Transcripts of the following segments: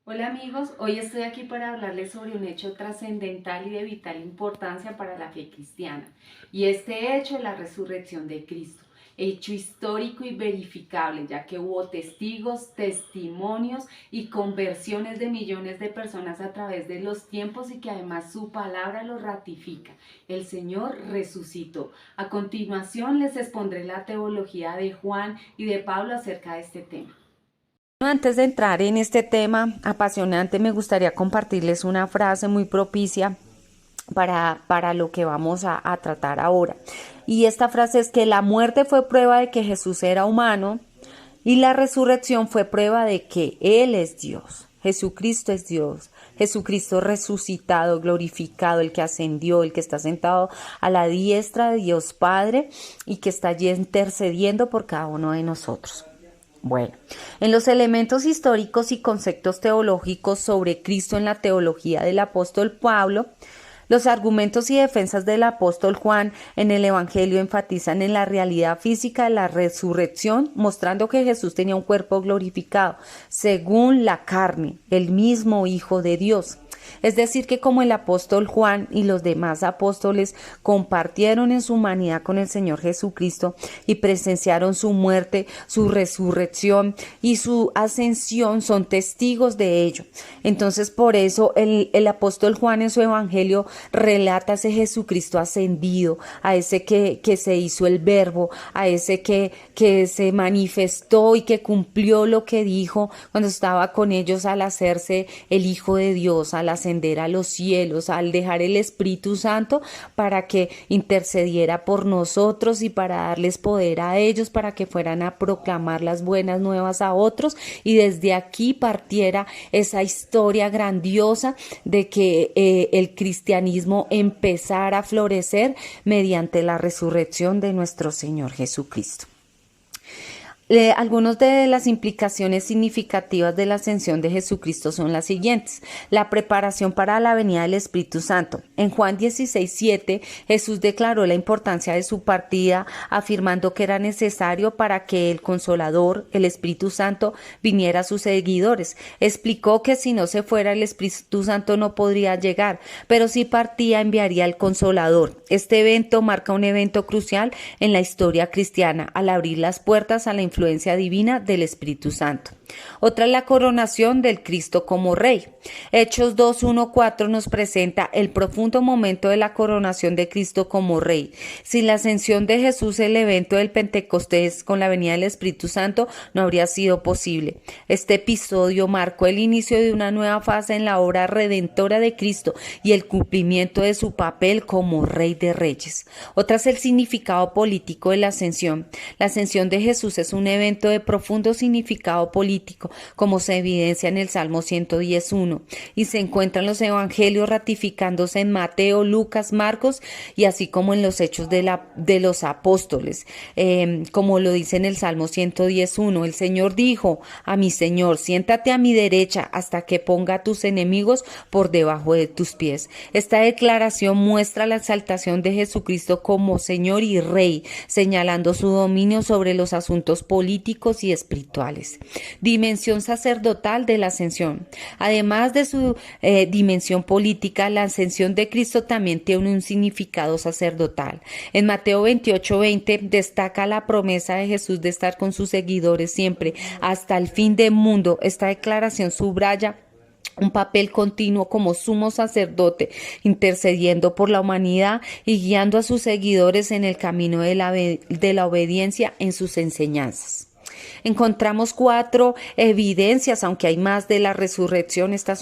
Hola amigos, hoy estoy aquí para hablarles sobre un hecho trascendental y de vital importancia para la fe cristiana, y este hecho es la resurrección de Cristo, hecho histórico y verificable, ya que hubo testigos, testimonios y conversiones de millones de personas a través de los tiempos y que además su palabra lo ratifica. El Señor resucitó. A continuación les expondré la teología de Juan y de Pablo acerca de este tema. Antes de entrar en este tema apasionante, me gustaría compartirles una frase muy propicia para lo que vamos a tratar ahora. Y esta frase es que la muerte fue prueba de que Jesús era humano y la resurrección fue prueba de que Él es Dios. Jesucristo es Dios. Jesucristo resucitado, glorificado, el que ascendió, el que está sentado a la diestra de Dios Padre y que está allí intercediendo por cada uno de nosotros. Bueno, en los elementos históricos y conceptos teológicos sobre Cristo en la teología del apóstol Pablo, los argumentos y defensas del apóstol Juan en el Evangelio enfatizan en la realidad física de la resurrección, mostrando que Jesús tenía un cuerpo glorificado, según la carne, el mismo Hijo de Dios. Es decir, que como el apóstol Juan y los demás apóstoles compartieron en su humanidad con el Señor Jesucristo y presenciaron su muerte, su resurrección y su ascensión, son testigos de ello. Entonces, por eso el apóstol Juan en su evangelio relata a ese Jesucristo ascendido, a ese que se hizo el verbo, a ese que se manifestó y que cumplió lo que dijo cuando estaba con ellos al hacerse el Hijo de Dios, al ascender a los cielos, al dejar el Espíritu Santo para que intercediera por nosotros y para darles poder a ellos para que fueran a proclamar las buenas nuevas a otros, y desde aquí partiera esa historia grandiosa de que el cristianismo empezara a florecer mediante la resurrección de nuestro Señor Jesucristo. Algunas de las implicaciones significativas de la ascensión de Jesucristo son las siguientes. La preparación para la venida del Espíritu Santo. En Juan 16:7, Jesús declaró la importancia de su partida, afirmando que era necesario para que el Consolador, el Espíritu Santo, viniera a sus seguidores. Explicó que si no se fuera el Espíritu Santo no podría llegar, pero si partía enviaría el Consolador. Este evento marca un evento crucial en la historia cristiana, al abrir las puertas a la influencia divina del Espíritu Santo. Otra es la coronación del Cristo como Rey. Hechos 2:1-4 nos presenta el profundo momento de la coronación de Cristo como Rey. Sin la ascensión de Jesús, el evento del Pentecostés con la venida del Espíritu Santo no habría sido posible. Este episodio marcó el inicio de una nueva fase en la obra redentora de Cristo y el cumplimiento de su papel como Rey de Reyes. Otra es el significado político de la ascensión. La ascensión de Jesús es un evento de profundo significado político, como se evidencia en el Salmo 110:1, y se encuentra en los evangelios ratificándose en Mateo, Lucas, Marcos y así como en los hechos de los apóstoles, como lo dice en el Salmo 110:1. El Señor dijo a mi Señor: siéntate a mi derecha hasta que ponga a tus enemigos por debajo de tus pies. Esta declaración muestra la exaltación de Jesucristo como Señor y Rey, señalando su dominio sobre los asuntos políticos y espirituales. Dimensión sacerdotal de la ascensión. Además de su dimensión política, la ascensión de Cristo también tiene un significado sacerdotal. En Mateo 28:20 destaca la promesa de Jesús de estar con sus seguidores siempre, hasta el fin del mundo. Esta declaración subraya un papel continuo como sumo sacerdote, intercediendo por la humanidad y guiando a sus seguidores en el camino de la obediencia en sus enseñanzas. Encontramos 4 evidencias, aunque hay más, de la resurrección. Estas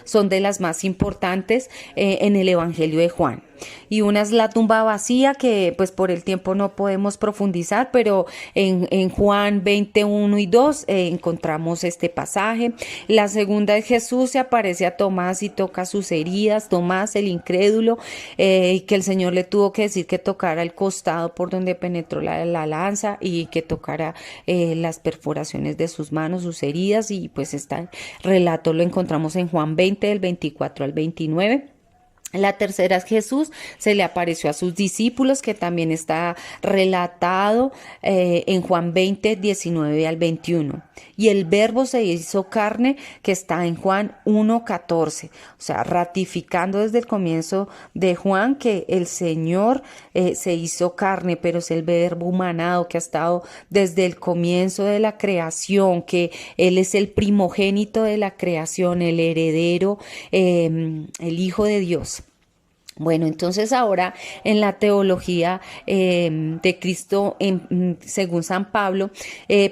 son de las más importantes en el Evangelio de Juan. Y una es la tumba vacía, que pues por el tiempo no podemos profundizar, pero en Juan 20:1 y 2 encontramos este pasaje. La segunda es Jesús se aparece a Tomás y toca sus heridas. Tomás, el incrédulo, que el Señor le tuvo que decir que tocara el costado por donde penetró la lanza y que tocara las perforaciones de sus manos, sus heridas, y pues este relato lo encontramos en Juan 20, del 24 al 29. La tercera es Jesús, se le apareció a sus discípulos, que también está relatado en Juan 20, 19 al 21. Y el verbo se hizo carne, que está en Juan 1, 14. O sea, ratificando desde el comienzo de Juan que el Señor se hizo carne, pero es el verbo humanado que ha estado desde el comienzo de la creación, que Él es el primogénito de la creación, el heredero, el Hijo de Dios. Bueno, entonces ahora en la teología de Cristo, según San Pablo,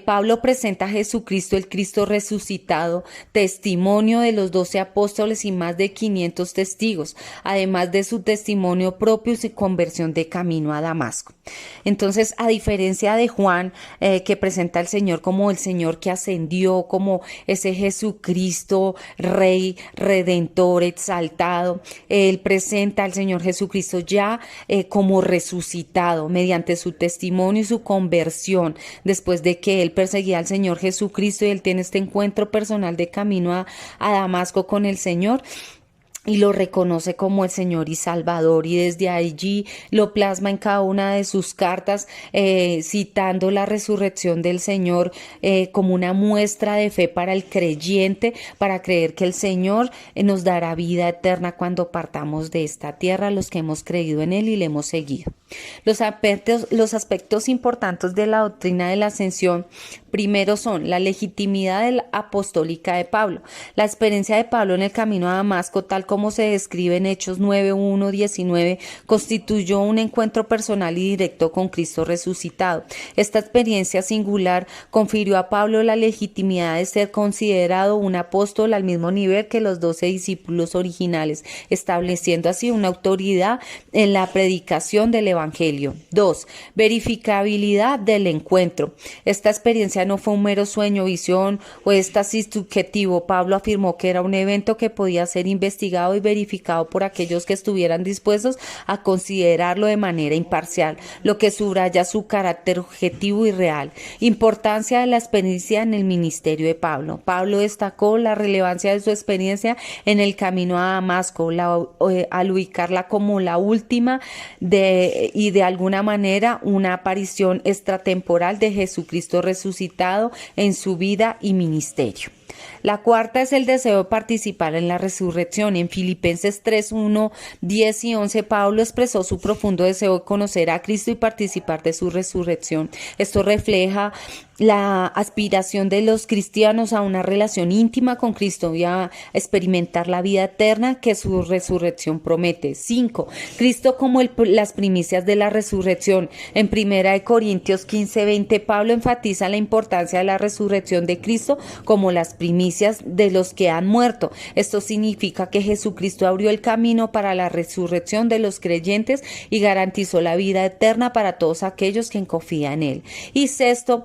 Pablo presenta a Jesucristo, el Cristo resucitado, testimonio de los 12 apóstoles y más de 500 testigos, además de su testimonio propio y su conversión de camino a Damasco. Entonces, a diferencia de Juan, que presenta al Señor como el Señor que ascendió, como ese Jesucristo, Rey, Redentor, exaltado, él presenta al Señor Jesucristo ya como resucitado mediante su testimonio y su conversión, después de que él perseguía al Señor Jesucristo y él tiene este encuentro personal de camino a Damasco con el Señor. Y lo reconoce como el Señor y Salvador, y desde allí lo plasma en cada una de sus cartas, citando la resurrección del Señor como una muestra de fe para el creyente, para creer que el Señor nos dará vida eterna cuando partamos de esta tierra, los que hemos creído en Él y le hemos seguido. Los aspectos importantes de la doctrina de la ascensión, primero son la legitimidad apostólica de Pablo, la experiencia de Pablo en el camino a Damasco, tal como se describe en Hechos 9, 1, 19, constituyó un encuentro personal y directo con Cristo resucitado. Esta experiencia singular confirió a Pablo la legitimidad de ser considerado un apóstol al mismo nivel que los 12 discípulos originales, estableciendo así una autoridad en la predicación del Evangelio. 2. Verificabilidad del encuentro. Esta experiencia no fue un mero sueño, visión o éxtasis subjetivo. Pablo afirmó que era un evento que podía ser investigado y verificado por aquellos que estuvieran dispuestos a considerarlo de manera imparcial, lo que subraya su carácter objetivo y real. Importancia de la experiencia en el ministerio de Pablo. Pablo destacó la relevancia de su experiencia en el camino a Damasco, al ubicarla como la última y de alguna manera una aparición extratemporal de Jesucristo resucitado en su vida y ministerio. La cuarta es el deseo de participar en la resurrección. En Filipenses 3, 1, 10 y 11, Pablo expresó su profundo deseo de conocer a Cristo y participar de su resurrección. Esto refleja la aspiración de los cristianos a una relación íntima con Cristo y a experimentar la vida eterna que su resurrección promete. 5. Cristo como las primicias de la resurrección. En 1 Corintios 15, 20, Pablo enfatiza la importancia de la resurrección de Cristo como las primicias de los que han muerto. Esto significa que Jesucristo abrió el camino para la resurrección de los creyentes y garantizó la vida eterna para todos aquellos que confían en Él. Y sexto,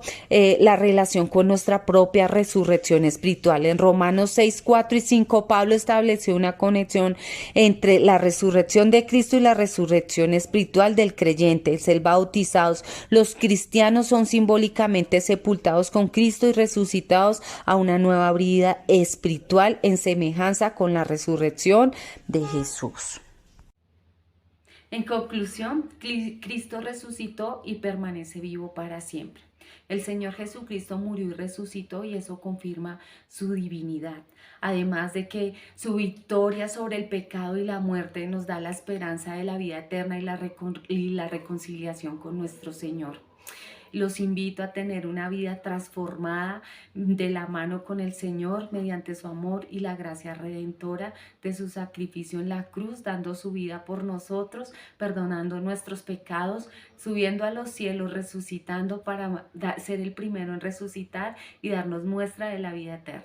la relación con nuestra propia resurrección espiritual. En Romanos 6, 4 y 5, Pablo estableció una conexión entre la resurrección de Cristo y la resurrección espiritual del creyente. El ser bautizados, los cristianos son simbólicamente sepultados con Cristo y resucitados a una nueva vida espiritual en semejanza con la resurrección de Jesús. En conclusión, Cristo resucitó y permanece vivo para siempre. El Señor Jesucristo murió y resucitó y eso confirma su divinidad. Además de que su victoria sobre el pecado y la muerte nos da la esperanza de la vida eterna y la reconciliación con nuestro Señor. Los invito a tener una vida transformada de la mano con el Señor mediante su amor y la gracia redentora de su sacrificio en la cruz, dando su vida por nosotros, perdonando nuestros pecados, subiendo a los cielos, resucitando para ser el primero en resucitar y darnos muestra de la vida eterna.